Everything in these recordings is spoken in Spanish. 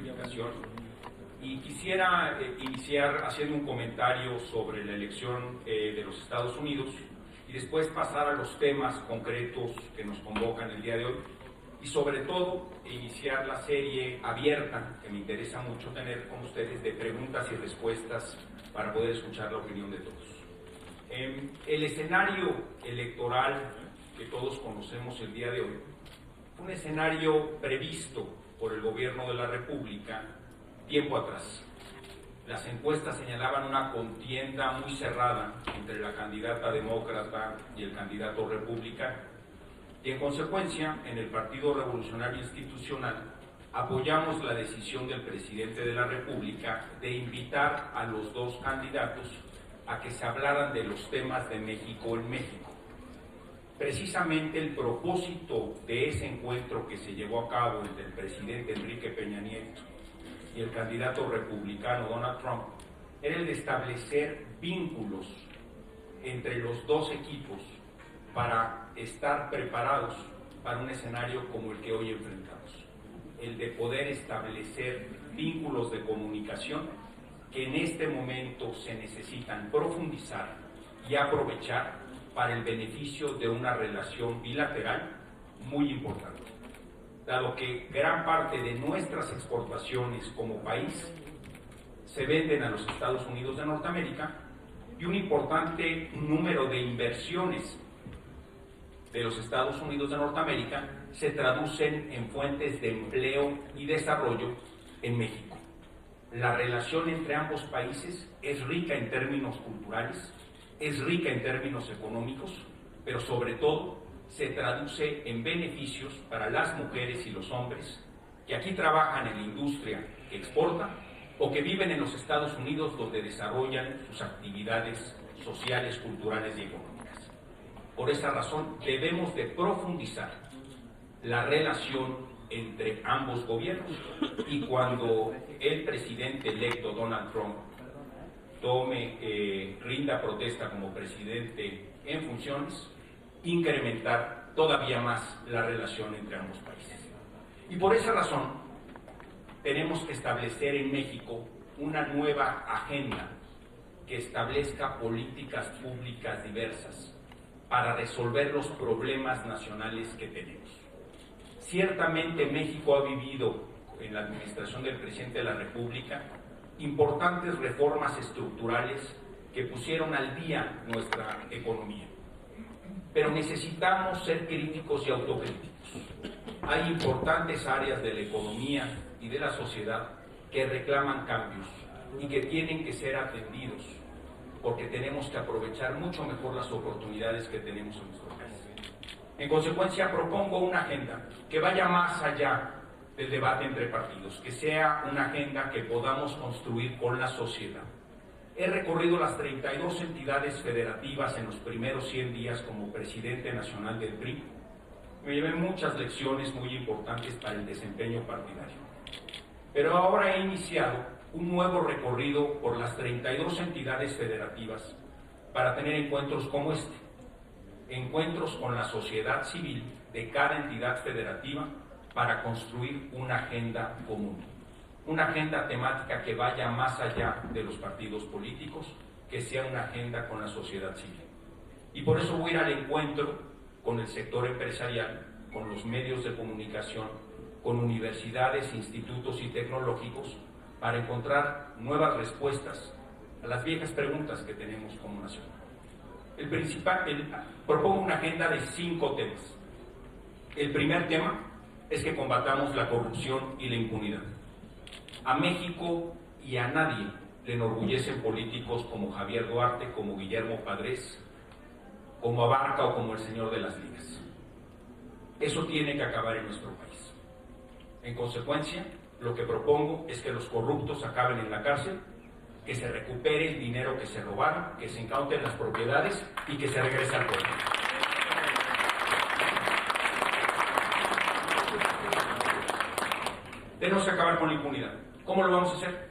comunicación. Y quisiera iniciar haciendo un comentario sobre la elección de los Estados Unidos y después pasar a los temas concretos que nos convocan el día de hoy y sobre todo iniciar la serie abierta que me interesa mucho tener con ustedes de preguntas y respuestas para poder escuchar la opinión de todos. El escenario electoral que todos conocemos el día de hoy fue un escenario previsto por el gobierno de la República tiempo atrás. Las encuestas señalaban una contienda muy cerrada entre la candidata demócrata y el candidato republicano, y en consecuencia, en el Partido Revolucionario Institucional apoyamos la decisión del presidente de la República de invitar a los dos candidatos a que se hablaran de los temas de México en México. Precisamente el propósito de ese encuentro que se llevó a cabo entre el presidente Enrique Peña Nieto y el candidato republicano Donald Trump era el de establecer vínculos entre los dos equipos para estar preparados para un escenario como el que hoy enfrentamos, el de poder establecer vínculos de comunicación que en este momento se necesitan profundizar y aprovechar para el beneficio de una relación bilateral muy importante, dado que gran parte de nuestras exportaciones como país se venden a los Estados Unidos de Norteamérica y un importante número de inversiones de los Estados Unidos de Norteamérica se traducen en fuentes de empleo y desarrollo en México. La relación entre ambos países es rica en términos culturales, es rica en términos económicos, pero sobre todo se traduce en beneficios para las mujeres y los hombres que aquí trabajan en la industria que exporta o que viven en los Estados Unidos donde desarrollan sus actividades sociales, culturales y económicas. Por esa razón debemos de profundizar la relación entre ambos gobiernos y cuando el presidente electo Donald Trump rinda protesta como presidente en funciones, incrementar todavía más la relación entre ambos países. Y por esa razón tenemos que establecer en México una nueva agenda que establezca políticas públicas diversas para resolver los problemas nacionales que tenemos. Ciertamente México ha vivido en la administración del presidente de la República importantes reformas estructurales que pusieron al día nuestra economía. Pero necesitamos ser críticos y autocríticos. Hay importantes áreas de la economía y de la sociedad que reclaman cambios y que tienen que ser atendidos porque tenemos que aprovechar mucho mejor las oportunidades que tenemos en nuestro país. En consecuencia, propongo una agenda que vaya más allá del debate entre partidos, que sea una agenda que podamos construir con la sociedad. He recorrido las 32 entidades federativas en los primeros 100 días como presidente nacional del PRI. Me llevé muchas lecciones muy importantes para el desempeño partidario. Pero ahora he iniciado un nuevo recorrido por las 32 entidades federativas para tener encuentros como este, encuentros con la sociedad civil de cada entidad federativa para construir una agenda común, una agenda temática que vaya más allá de los partidos políticos, que sea una agenda con la sociedad civil. Y por eso voy a ir al encuentro con el sector empresarial, con los medios de comunicación, con universidades, institutos y tecnológicos, para encontrar nuevas respuestas a las viejas preguntas que tenemos como nación. Propongo una agenda de 5 temas. El primer tema es que combatamos la corrupción y la impunidad. A México y a nadie le enorgullecen políticos como Javier Duarte, como Guillermo Padres, como Abarca o como el señor de las ligas. Eso tiene que acabar en nuestro país. En consecuencia, lo que propongo es que los corruptos acaben en la cárcel, que se recupere el dinero que se robaron, que se incauten las propiedades y que se regrese al pueblo. Tenemos que acabar con la impunidad. ¿Cómo lo vamos a hacer?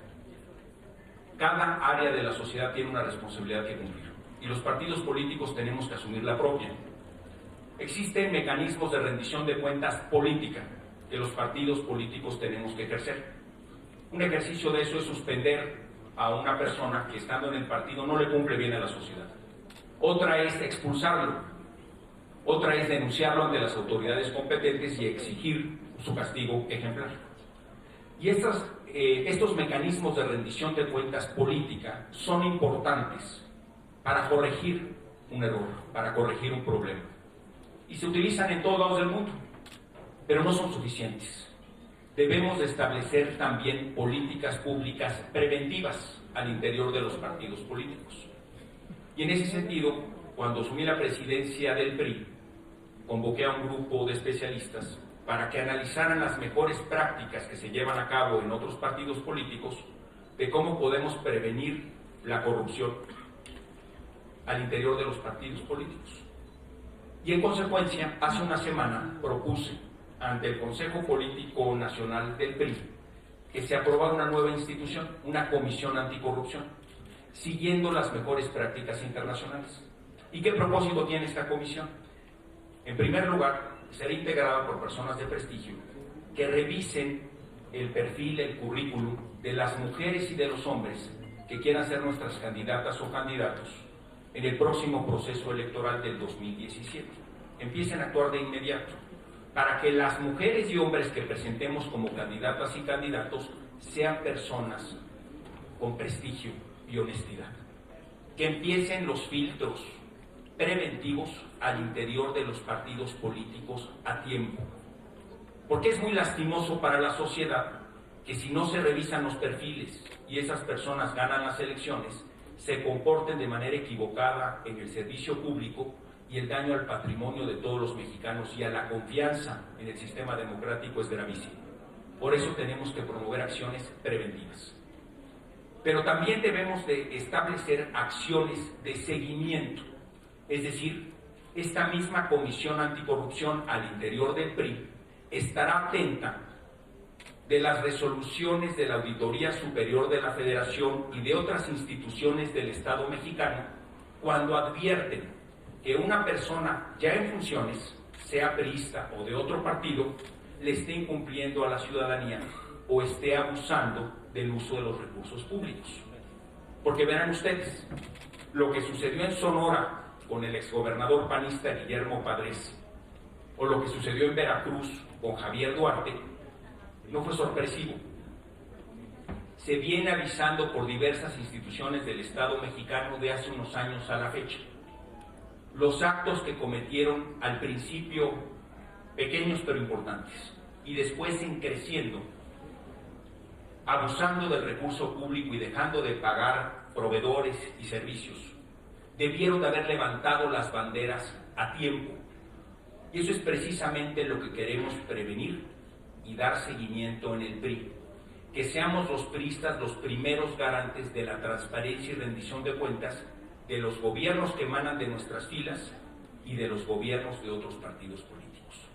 Cada área de la sociedad tiene una responsabilidad que cumplir y los partidos políticos tenemos que asumir la propia. Existen mecanismos de rendición de cuentas política que los partidos políticos tenemos que ejercer. Un ejercicio de eso es suspender a una persona que estando en el partido no le cumple bien a la sociedad. Otra es expulsarlo. Otra es denunciarlo ante las autoridades competentes y exigir su castigo ejemplar. Y estos mecanismos de rendición de cuentas política son importantes para corregir un error, para corregir un problema. Y se utilizan en todos lados del mundo, pero no son suficientes. Debemos de establecer también políticas públicas preventivas al interior de los partidos políticos. Y en ese sentido, cuando asumí la presidencia del PRI, convoqué a un grupo de especialistas para que analizaran las mejores prácticas que se llevan a cabo en otros partidos políticos de cómo podemos prevenir la corrupción al interior de los partidos políticos. Y en consecuencia, hace una semana propuse ante el Consejo Político Nacional del PRI que se aprobara una nueva institución, una comisión anticorrupción, siguiendo las mejores prácticas internacionales. ¿Y qué propósito tiene esta comisión? En primer lugar, será integrada por personas de prestigio que revisen el perfil, el currículum de las mujeres y de los hombres que quieran ser nuestras candidatas o candidatos en el próximo proceso electoral del 2017. Empiecen a actuar de inmediato para que las mujeres y hombres que presentemos como candidatas y candidatos sean personas con prestigio y honestidad. Que empiecen los filtros preventivos al interior de los partidos políticos a tiempo. Porque es muy lastimoso para la sociedad que si no se revisan los perfiles y esas personas ganan las elecciones, se comporten de manera equivocada en el servicio público y el daño al patrimonio de todos los mexicanos y a la confianza en el sistema democrático es gravísimo. Por eso tenemos que promover acciones preventivas. Pero también debemos de establecer acciones de seguimiento. Es decir, esta misma Comisión Anticorrupción al interior del PRI estará atenta de las resoluciones de la Auditoría Superior de la Federación y de otras instituciones del Estado mexicano cuando advierten que una persona ya en funciones, sea priista o de otro partido, le esté incumpliendo a la ciudadanía o esté abusando del uso de los recursos públicos. Porque verán ustedes, lo que sucedió en Sonora con el exgobernador panista Guillermo Padres, o lo que sucedió en Veracruz con Javier Duarte, no fue sorpresivo. Se viene avisando por diversas instituciones del Estado mexicano de hace unos años a la fecha. Los actos que cometieron al principio pequeños pero importantes y después en creciendo, abusando del recurso público y dejando de pagar proveedores y servicios, debieron de haber levantado las banderas a tiempo. Y eso es precisamente lo que queremos prevenir y dar seguimiento en el PRI. Que seamos los priistas los primeros garantes de la transparencia y rendición de cuentas de los gobiernos que emanan de nuestras filas y de los gobiernos de otros partidos políticos.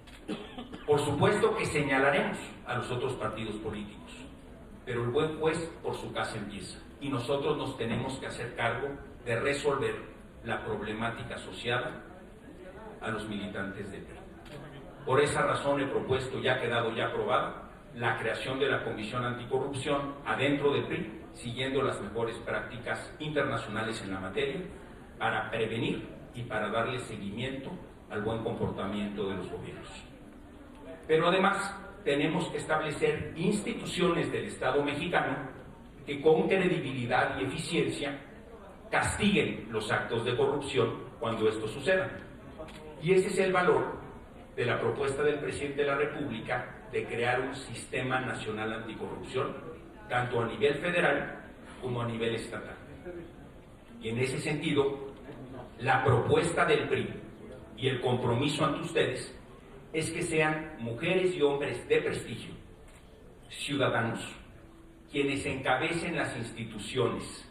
Por supuesto que señalaremos a los otros partidos políticos, pero el buen juez por su casa empieza y nosotros nos tenemos que hacer cargo de resolver la problemática asociada a los militantes del PRI. Por esa razón he propuesto, ya ha quedado ya aprobada, la creación de la Comisión Anticorrupción adentro del PRI, siguiendo las mejores prácticas internacionales en la materia, para prevenir y para darle seguimiento al buen comportamiento de los gobiernos. Pero además tenemos que establecer instituciones del Estado mexicano que con credibilidad y eficiencia castiguen los actos de corrupción cuando esto suceda. Y ese es el valor de la propuesta del presidente de la República de crear un sistema nacional anticorrupción, tanto a nivel federal como a nivel estatal. Y en ese sentido, la propuesta del PRI y el compromiso ante ustedes es que sean mujeres y hombres de prestigio, ciudadanos, quienes encabecen las instituciones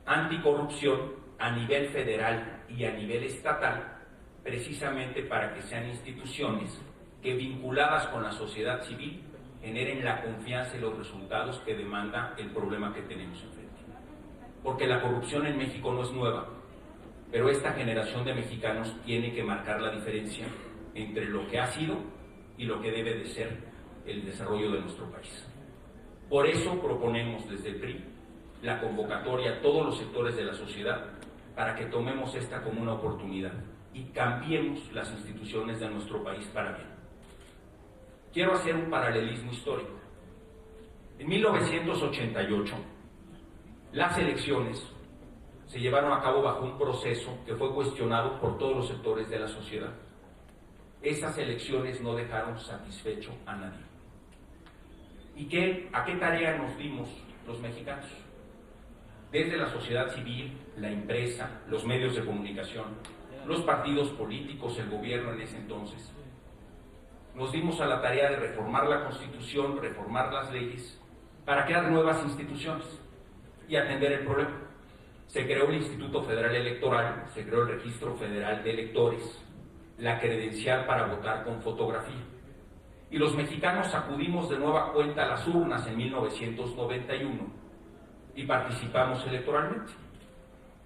anticorrupción a nivel federal y a nivel estatal, precisamente para que sean instituciones que, vinculadas con la sociedad civil, generen la confianza y los resultados que demanda el problema que tenemos enfrente. Porque la corrupción en México no es nueva, pero esta generación de mexicanos tiene que marcar la diferencia entre lo que ha sido y lo que debe de ser el desarrollo de nuestro país. Por eso proponemos desde el PRI la convocatoria a todos los sectores de la sociedad para que tomemos esta como una oportunidad y cambiemos las instituciones de nuestro país para bien. Quiero hacer un paralelismo histórico. En 1988, las elecciones se llevaron a cabo bajo un proceso que fue cuestionado por todos los sectores de la sociedad. Esas elecciones no dejaron satisfecho a nadie. ¿Y a qué tarea nos dimos los mexicanos? Desde la sociedad civil, la empresa, los medios de comunicación, los partidos políticos, el gobierno en ese entonces, nos dimos a la tarea de reformar la Constitución, reformar las leyes, para crear nuevas instituciones y atender el problema. Se creó el Instituto Federal Electoral, se creó el Registro Federal de Electores, la credencial para votar con fotografía. Y los mexicanos acudimos de nueva cuenta a las urnas en 1991 y participamos electoralmente.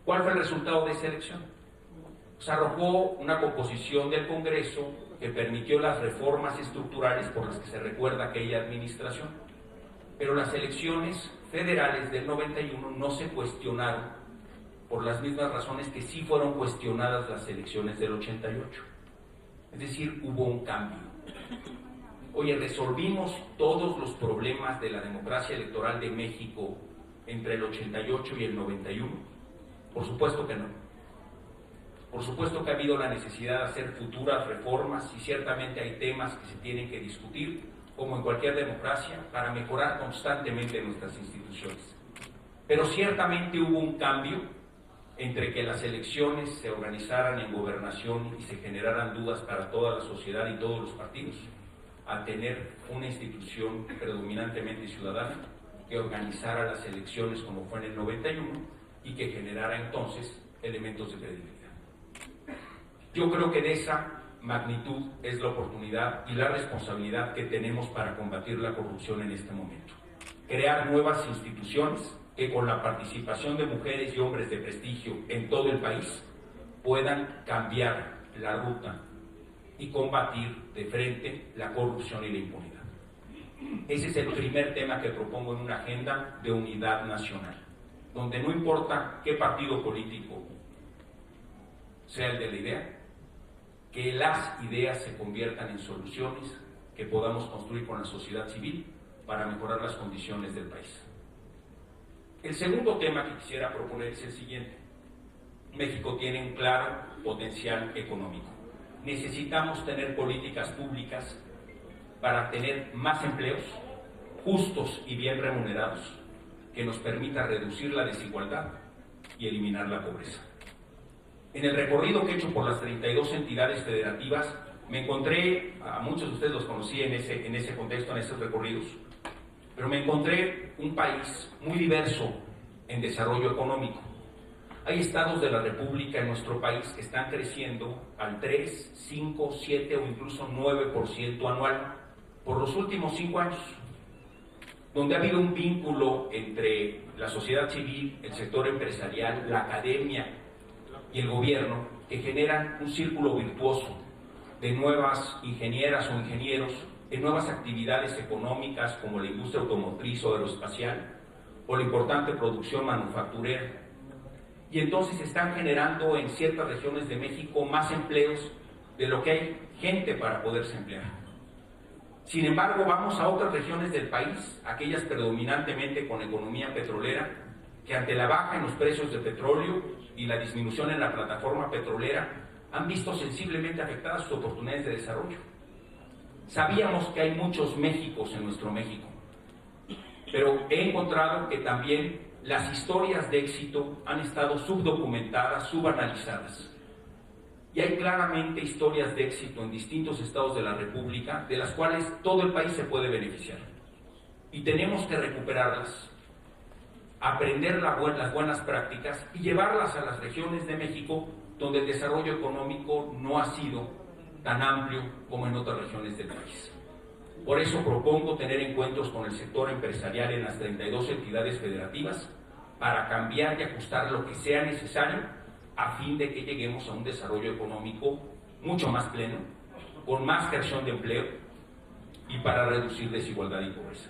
¿Cuál fue el resultado de esa elección? Pues arrojó una composición del Congreso que permitió las reformas estructurales por las que se recuerda aquella administración. Pero las elecciones federales del 91 no se cuestionaron por las mismas razones que sí fueron cuestionadas las elecciones del 88. Es decir, hubo un cambio. Oye, ¿resolvimos todos los problemas de la democracia electoral de México entre el 88 y el 91? Por supuesto que no. Por supuesto que ha habido la necesidad de hacer futuras reformas y ciertamente hay temas que se tienen que discutir, como en cualquier democracia, para mejorar constantemente nuestras instituciones. Pero ciertamente hubo un cambio entre que las elecciones se organizaran en gobernación y se generaran dudas para toda la sociedad y todos los partidos, a tener una institución predominantemente ciudadana que organizara las elecciones como fue en el 91 y que generara entonces elementos de credibilidad. Yo creo que de esa magnitud es la oportunidad y la responsabilidad que tenemos para combatir la corrupción en este momento. Crear nuevas instituciones que con la participación de mujeres y hombres de prestigio en todo el país puedan cambiar la ruta y combatir de frente la corrupción y la impunidad. Ese es el primer tema que propongo en una agenda de unidad nacional, donde no importa qué partido político sea el de la idea, que las ideas se conviertan en soluciones que podamos construir con la sociedad civil para mejorar las condiciones del país. El segundo tema que quisiera proponer es el siguiente. México tiene un claro potencial económico. Necesitamos tener políticas públicas para tener más empleos justos y bien remunerados que nos permita reducir la desigualdad y eliminar la pobreza. En el recorrido que he hecho por las 32 entidades federativas, me encontré, a muchos de ustedes los conocí en ese contexto, en esos recorridos, pero me encontré un país muy diverso en desarrollo económico. Hay estados de la República en nuestro país que están creciendo al 3, 5, 7 o incluso 9% anual por los últimos 5 años, donde ha habido un vínculo entre la sociedad civil, el sector empresarial, la academia y el gobierno, que generan un círculo virtuoso de nuevas ingenieras o ingenieros en nuevas actividades económicas como la industria automotriz o aeroespacial o la importante producción manufacturera. Y entonces están generando en ciertas regiones de México más empleos de lo que hay gente para poderse emplear. Sin embargo, vamos a otras regiones del país, aquellas predominantemente con economía petrolera, que ante la baja en los precios de petróleo y la disminución en la plataforma petrolera han visto sensiblemente afectadas sus oportunidades de desarrollo. Sabíamos que hay muchos Méxicos en nuestro México, pero he encontrado que también las historias de éxito han estado subdocumentadas, subanalizadas. Y hay claramente historias de éxito en distintos estados de la República, de las cuales todo el país se puede beneficiar. Y tenemos que recuperarlas, aprender las buenas prácticas y llevarlas a las regiones de México donde el desarrollo económico no ha sido tan amplio como en otras regiones del país. Por eso propongo tener encuentros con el sector empresarial en las 32 entidades federativas para cambiar y ajustar lo que sea necesario a fin de que lleguemos a un desarrollo económico mucho más pleno, con más creación de empleo y para reducir desigualdad y pobreza.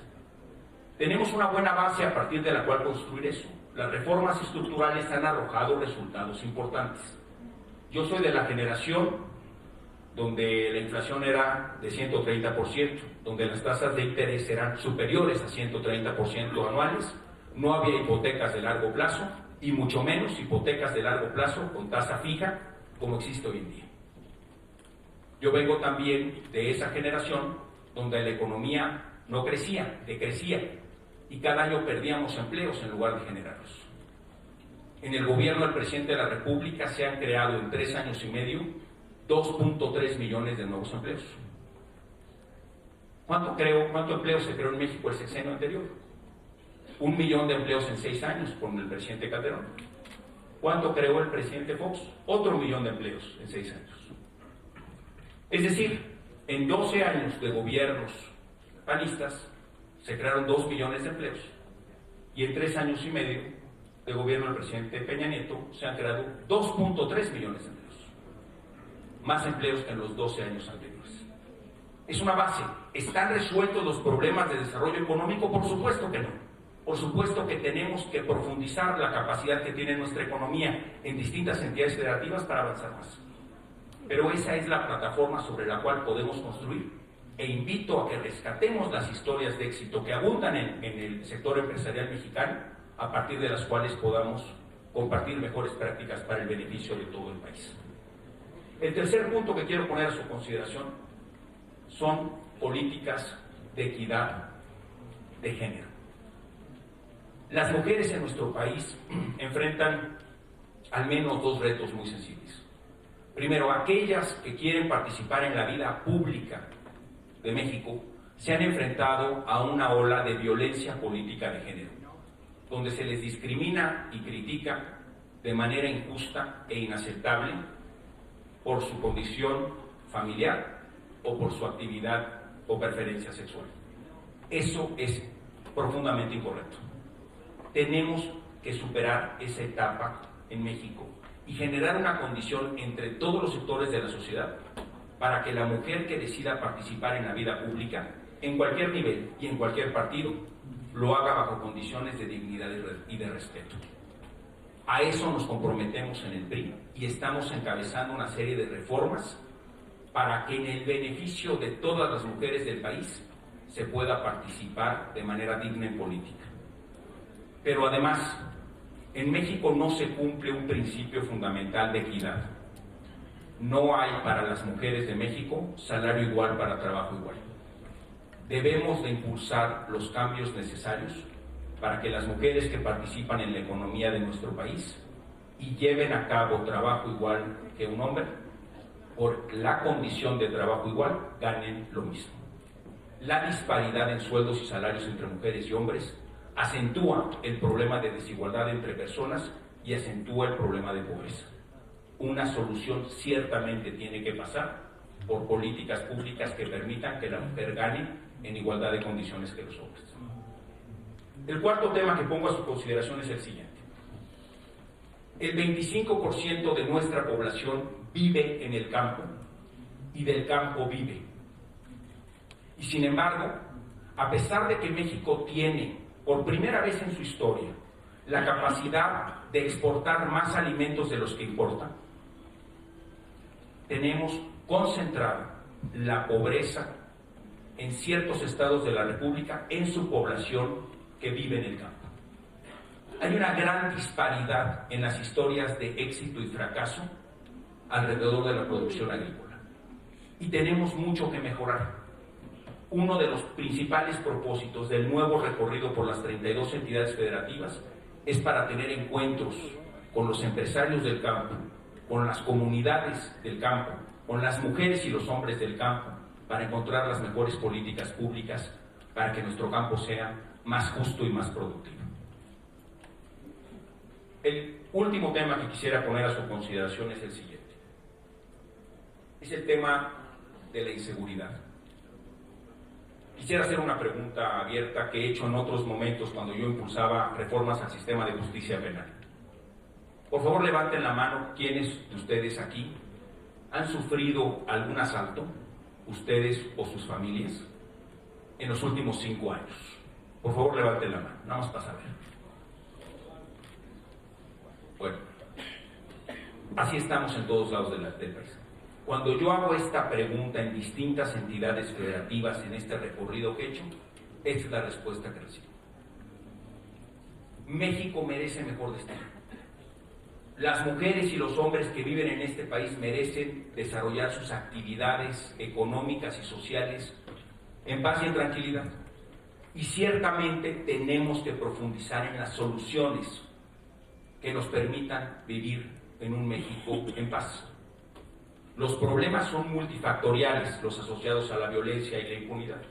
Tenemos una buena base a partir de la cual construir eso. Las reformas estructurales han arrojado resultados importantes. Yo soy de la generación donde la inflación era de 130%, donde las tasas de interés eran superiores a 130% anuales, no había hipotecas de largo plazo y mucho menos hipotecas de largo plazo con tasa fija como existe hoy en día. Yo vengo también de esa generación donde la economía no crecía, decrecía, y cada año perdíamos empleos en lugar de generarlos. En el gobierno del presidente de la República se han creado en 3 años y medio 2.3 millones de nuevos empleos. ¿Cuánto empleo se creó en México el sexenio anterior? 1 millón de empleos en 6 años con el presidente Calderón. ¿Cuánto creó el presidente Fox? Otro 1 millón de empleos en 6 años. Es decir, en 12 años de gobiernos panistas se crearon 2 millones de empleos, y en 3 años y medio de gobierno del presidente Peña Nieto se han creado 2.3 millones de empleos, más empleos que en los 12 años anteriores. Es una base. ¿Están resueltos los problemas de desarrollo económico? Por supuesto que no. Por supuesto que tenemos que profundizar la capacidad que tiene nuestra economía en distintas entidades federativas para avanzar más. Pero esa es la plataforma sobre la cual podemos construir, e invito a que rescatemos las historias de éxito que abundan en el sector empresarial mexicano, a partir de las cuales podamos compartir mejores prácticas para el beneficio de todo el país. El tercer punto que quiero poner a su consideración son políticas de equidad de género. Las mujeres en nuestro país enfrentan al menos 2 retos muy sensibles. Primero, aquellas que quieren participar en la vida pública de México se han enfrentado a una ola de violencia política de género, donde se les discrimina y critica de manera injusta e inaceptable por su condición familiar o por su actividad o preferencia sexual. Eso es profundamente incorrecto. Tenemos que superar esa etapa en México y generar una condición entre todos los sectores de la sociedad para que la mujer que decida participar en la vida pública, en cualquier nivel y en cualquier partido, lo haga bajo condiciones de dignidad y de respeto. A eso nos comprometemos en el PRI y estamos encabezando una serie de reformas para que en el beneficio de todas las mujeres del país se pueda participar de manera digna en política. Pero además, en México no se cumple un principio fundamental de equidad. No hay para las mujeres de México salario igual para trabajo igual. Debemos de impulsar los cambios necesarios para que las mujeres que participan en la economía de nuestro país y lleven a cabo trabajo igual que un hombre, por la condición de trabajo igual, ganen lo mismo. La disparidad en sueldos y salarios entre mujeres y hombres acentúa el problema de desigualdad entre personas y acentúa el problema de pobreza. Una solución ciertamente tiene que pasar por políticas públicas que permitan que la mujer gane en igualdad de condiciones que los hombres. El cuarto tema que pongo a su consideración es el siguiente. El 25% de nuestra población vive en el campo y del campo vive. Y sin embargo, a pesar de que México tiene, por primera vez en su historia, la capacidad de exportar más alimentos de los que importa, tenemos concentrada la pobreza en ciertos estados de la República en su población que vive en el campo. Hay una gran disparidad en las historias de éxito y fracaso alrededor de la producción agrícola. Y tenemos mucho que mejorar. Uno de los principales propósitos del nuevo recorrido por las 32 entidades federativas es para tener encuentros con los empresarios del campo, con las comunidades del campo, con las mujeres y los hombres del campo, para encontrar las mejores políticas públicas para que nuestro campo sea más justo y más productivo. El último tema que quisiera poner a su consideración es el siguiente. Es el tema de la inseguridad. Quisiera hacer una pregunta abierta que he hecho en otros momentos cuando yo impulsaba reformas al sistema de justicia penal. Por favor, levanten la mano quienes de ustedes aquí han sufrido algún asalto, ustedes o sus familias, en los últimos 5 años. Por favor, levanten la mano, nada más para saber. Bueno, así estamos en todos lados del país. Cuando yo hago esta pregunta en distintas entidades federativas en este recorrido que he hecho, esta es la respuesta que recibo. México merece mejor destino. Las mujeres y los hombres que viven en este país merecen desarrollar sus actividades económicas y sociales en paz y en tranquilidad. Y ciertamente tenemos que profundizar en las soluciones que nos permitan vivir en un México en paz. Los problemas son multifactoriales, los asociados a la violencia y la impunidad,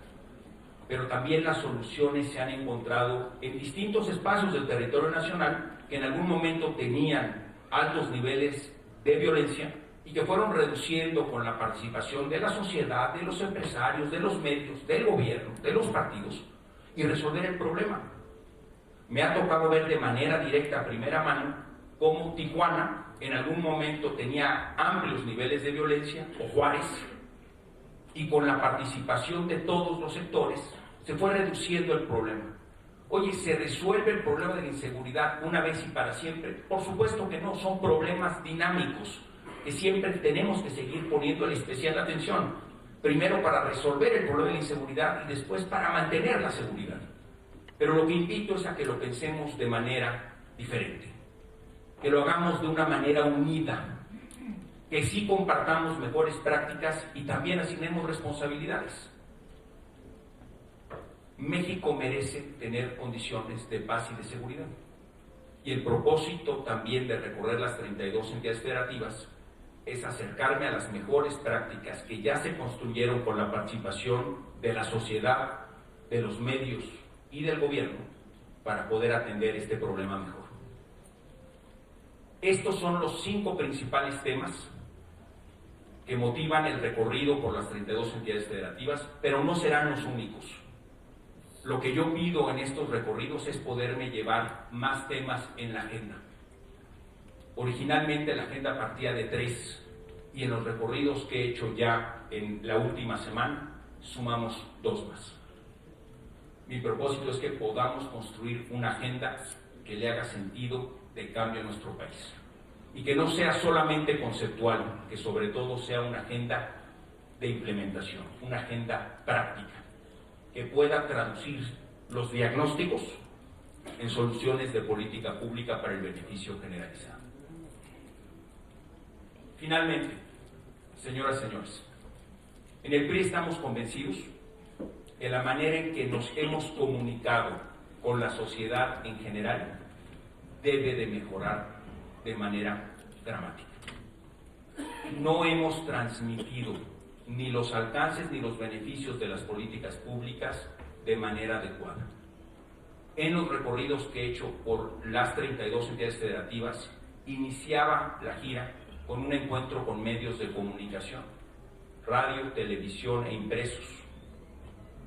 pero también las soluciones se han encontrado en distintos espacios del territorio nacional que en algún momento tenían altos niveles de violencia y que fueron reduciendo con la participación de la sociedad, de los empresarios, de los medios, del gobierno, de los partidos, y resolver el problema. Me ha tocado ver de manera directa, a primera mano, cómo Tijuana en algún momento tenía amplios niveles de violencia, o Juárez, y con la participación de todos los sectores se fue reduciendo el problema. Oye, ¿se resuelve el problema de la inseguridad una vez y para siempre? Por supuesto que no, son problemas dinámicos que siempre tenemos que seguir poniéndole especial atención. Primero para resolver el problema de la inseguridad y después para mantener la seguridad. Pero lo que invito es a que lo pensemos de manera diferente, que lo hagamos de una manera unida, que sí compartamos mejores prácticas y también asignemos responsabilidades. México merece tener condiciones de paz y de seguridad. Y el propósito también de recorrer las 32 entidades federativas es acercarme a las mejores prácticas que ya se construyeron con la participación de la sociedad, de los medios y del gobierno para poder atender este problema mejor. Estos son los 5 principales temas que motivan el recorrido por las 32 entidades federativas, pero no serán los únicos. Lo que yo pido en estos recorridos es poderme llevar más temas en la agenda. Originalmente la agenda partía de 3 y en los recorridos que he hecho ya en la última semana sumamos 2 más. Mi propósito es que podamos construir una agenda que le haga sentido de cambio a nuestro país y que no sea solamente conceptual, que sobre todo sea una agenda de implementación, una agenda práctica, que pueda traducir los diagnósticos en soluciones de política pública para el beneficio generalizado. Finalmente, señoras y señores, en el PRI estamos convencidos de la manera en que nos hemos comunicado con la sociedad en general debe de mejorar de manera dramática. No hemos transmitido ni los alcances ni los beneficios de las políticas públicas de manera adecuada. En los recorridos que he hecho por las 32 entidades federativas, iniciaba la gira con un encuentro con medios de comunicación, radio, televisión e impresos.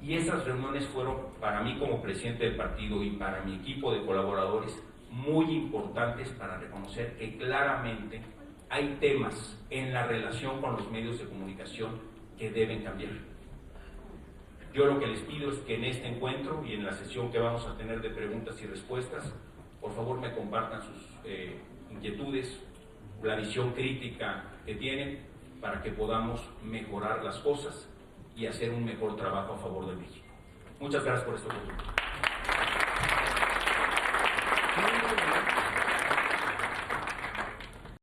Y esas reuniones fueron, para mí como presidente del partido y para mi equipo de colaboradores, muy importantes para reconocer que claramente hay temas en la relación con los medios de comunicación que deben cambiar. Yo lo que les pido es que en este encuentro y en la sesión que vamos a tener de preguntas y respuestas, por favor me compartan sus inquietudes, la visión crítica que tienen para que podamos mejorar las cosas y hacer un mejor trabajo a favor de México. Muchas gracias por esta oportunidad.